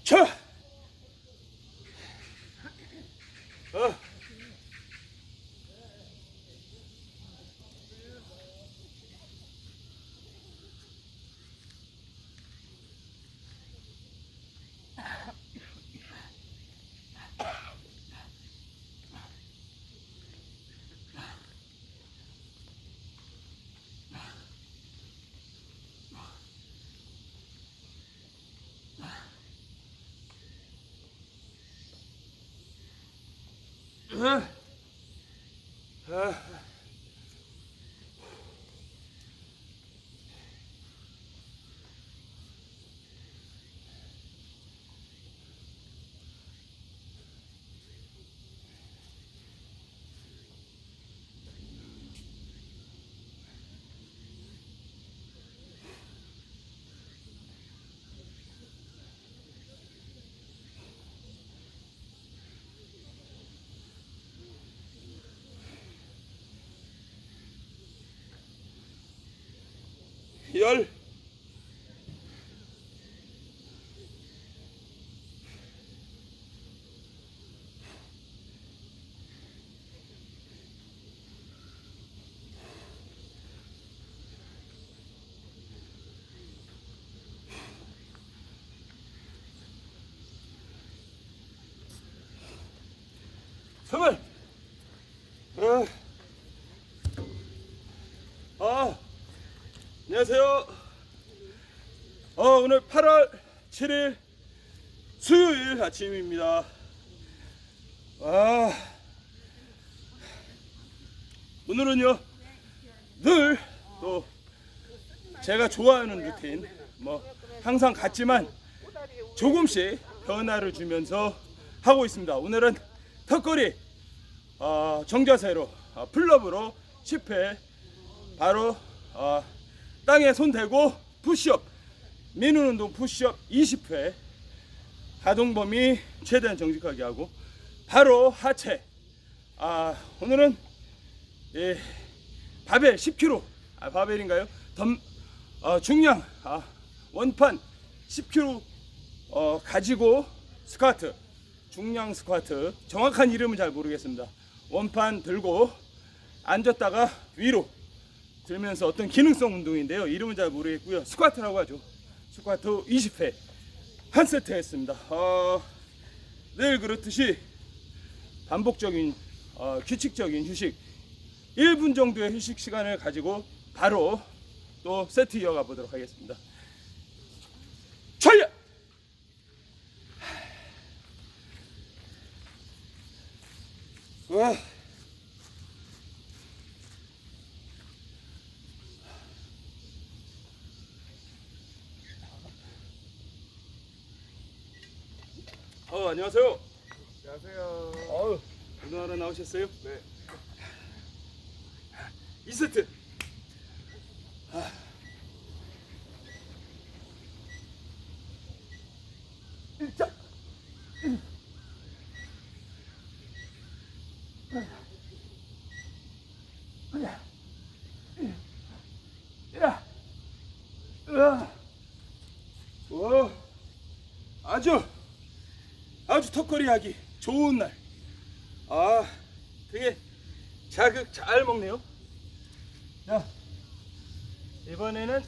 차. 열. 스물. 안녕하세요. 오늘 8월 7일 수요일 아침입니다. 오늘은요, 늘 또 제가 좋아하는 루틴, 항상 같지만 조금씩 변화를 주면서 하고 있습니다. 오늘은 턱걸이 정자세로 풀업으로 10회, 바로 땅에 손 대고 푸시업, 미는 운동 푸시업 20회, 가동 범위 최대한 정직하게 하고, 바로 하체. 오늘은 바벨 10kg, 바벨인가요? 중량 원판 10kg 가지고 스쿼트, 중량 스쿼트, 정확한 이름은 잘 모르겠습니다. 원판 들고 앉았다가 위로 들면서 어떤 기능성 운동인데요, 이름은 잘 모르겠고요. 스쿼트라고 하죠. 스쿼트 20회 한 세트 했습니다. 늘 그렇듯이 반복적인 규칙적인 휴식, 1분 정도의 휴식 시간을 가지고 바로 또 세트 이어가 보도록 하겠습니다. 철야! 안녕하세요. 안녕하세요. 운동하러 나오셨어요? 네. 2세트. 일자. 아주 턱걸이 하기 좋은 날. 되게 자극 잘 먹네요. 자, 이번에는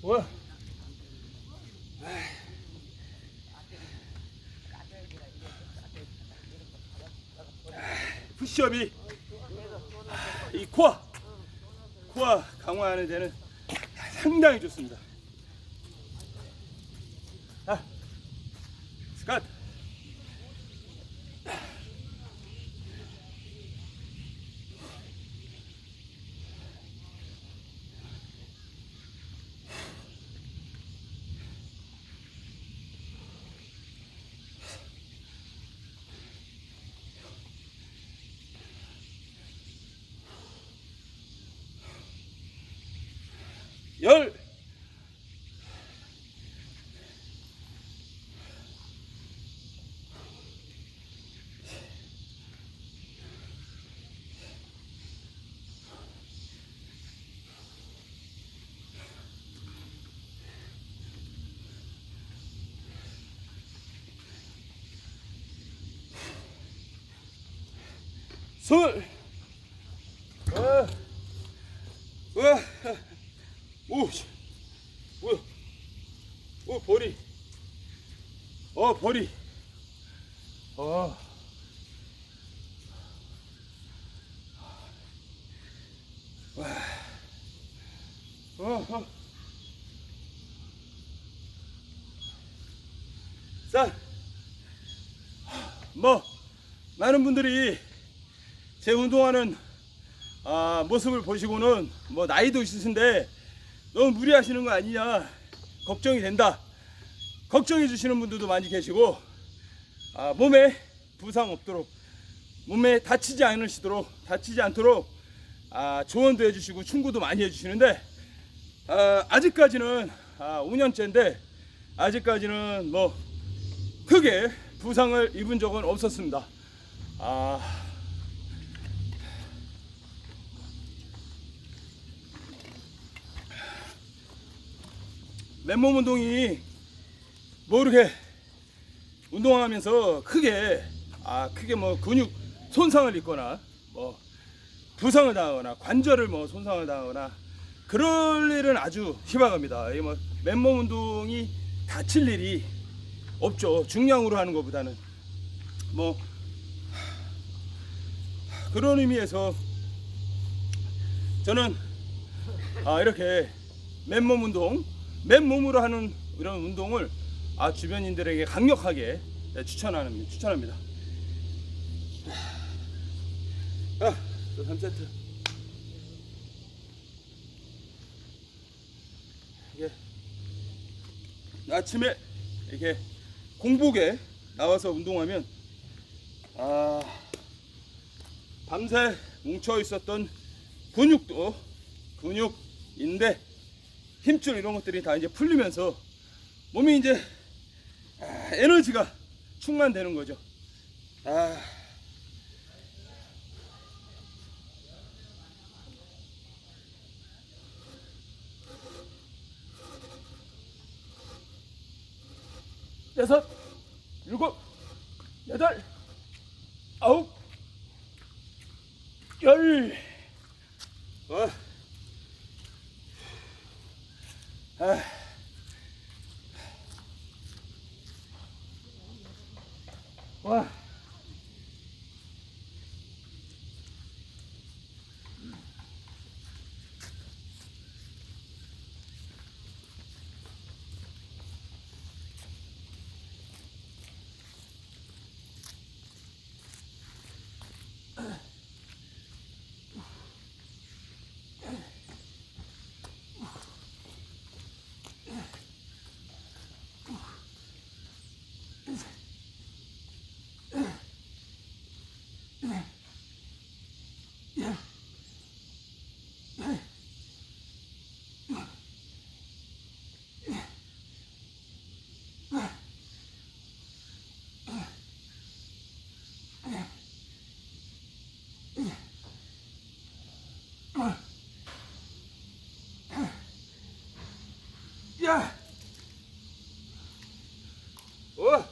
뭐야? 푸시업이 이 코어 강화하는 데는 상당히 좋습니다. 스쿼트. 열. 술. 와. 오. 뭐야? 오, 버리. 버리. 와. 자, 뭐 많은 분들이 제 운동하는 모습을 보시고는 뭐 나이도 있으신데 너무 무리하시는 거 아니냐 걱정이 된다 걱정해 주시는 분들도 많이 계시고 몸에 부상 없도록 몸에 다치지 않도록 조언도 해주시고 충고도 많이 해주시는데 아직까지는 5년째인데 아직까지는 뭐 크게 부상을 입은 적은 없었습니다. 맨몸 운동이 뭐 이렇게 운동하면서 크게 뭐 근육 손상을 입거나 뭐 부상을 당하거나 관절을 뭐 손상을 당하거나 그럴 일은 아주 희박합니다. 이 뭐 맨몸 운동이 다칠 일이 없죠. 중량으로 하는 것보다는 뭐 그런 의미에서 저는 이렇게 맨몸 운동, 맨몸으로 하는 이런 운동을 주변인들에게 강력하게 추천합니다. 또 3세트. 이게 아침에 이렇게 공복에 나와서 운동하면 밤새 뭉쳐 있었던 근육인데 힘줄 이런 것들이 다 이제 풀리면서 몸이 이제 에너지가 충만되는 거죠. 여섯, 일곱, 여덟, 아홉, 열. 와. 야! 와,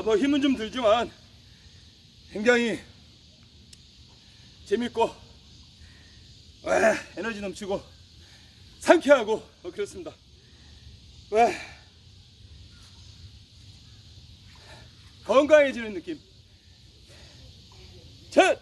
뭐 힘은 좀 들지만 굉장히 재밌고 에너지 넘치고 상쾌하고 그렇습니다. 건강해지는 느낌. 첫!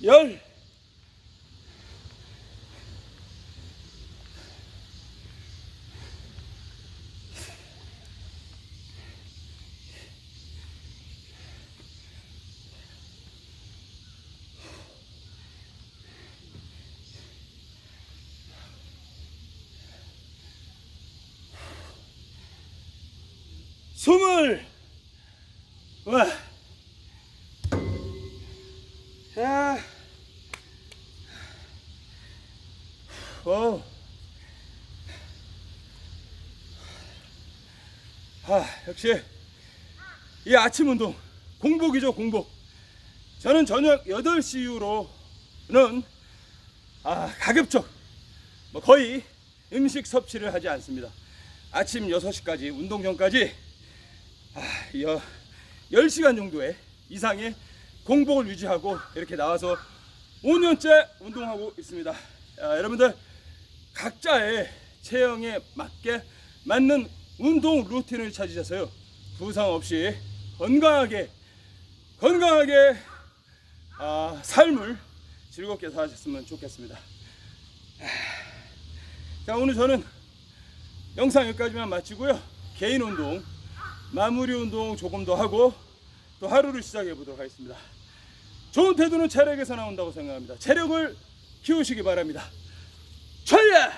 열! 20. 와. 자. 어. 역시 이 아침 운동 공복이죠, 공복. 저는 저녁 8시 이후로는 가급적 거의 음식 섭취를 하지 않습니다. 아침 6시까지 운동 전까지 10시간 정도의 이상의 공복을 유지하고 이렇게 나와서 5년째 운동하고 있습니다. 여러분들 각자의 체형에 맞게 맞는 운동 루틴을 찾으셔서요, 부상 없이 건강하게 삶을 즐겁게 사셨으면 좋겠습니다. 자, 오늘 저는 영상 여기까지만 마치고요, 개인 운동 마무리 운동 조금 더 하고 또 하루를 시작해 보도록 하겠습니다. 좋은 태도는 체력에서 나온다고 생각합니다. 체력을 키우시기 바랍니다. 철야!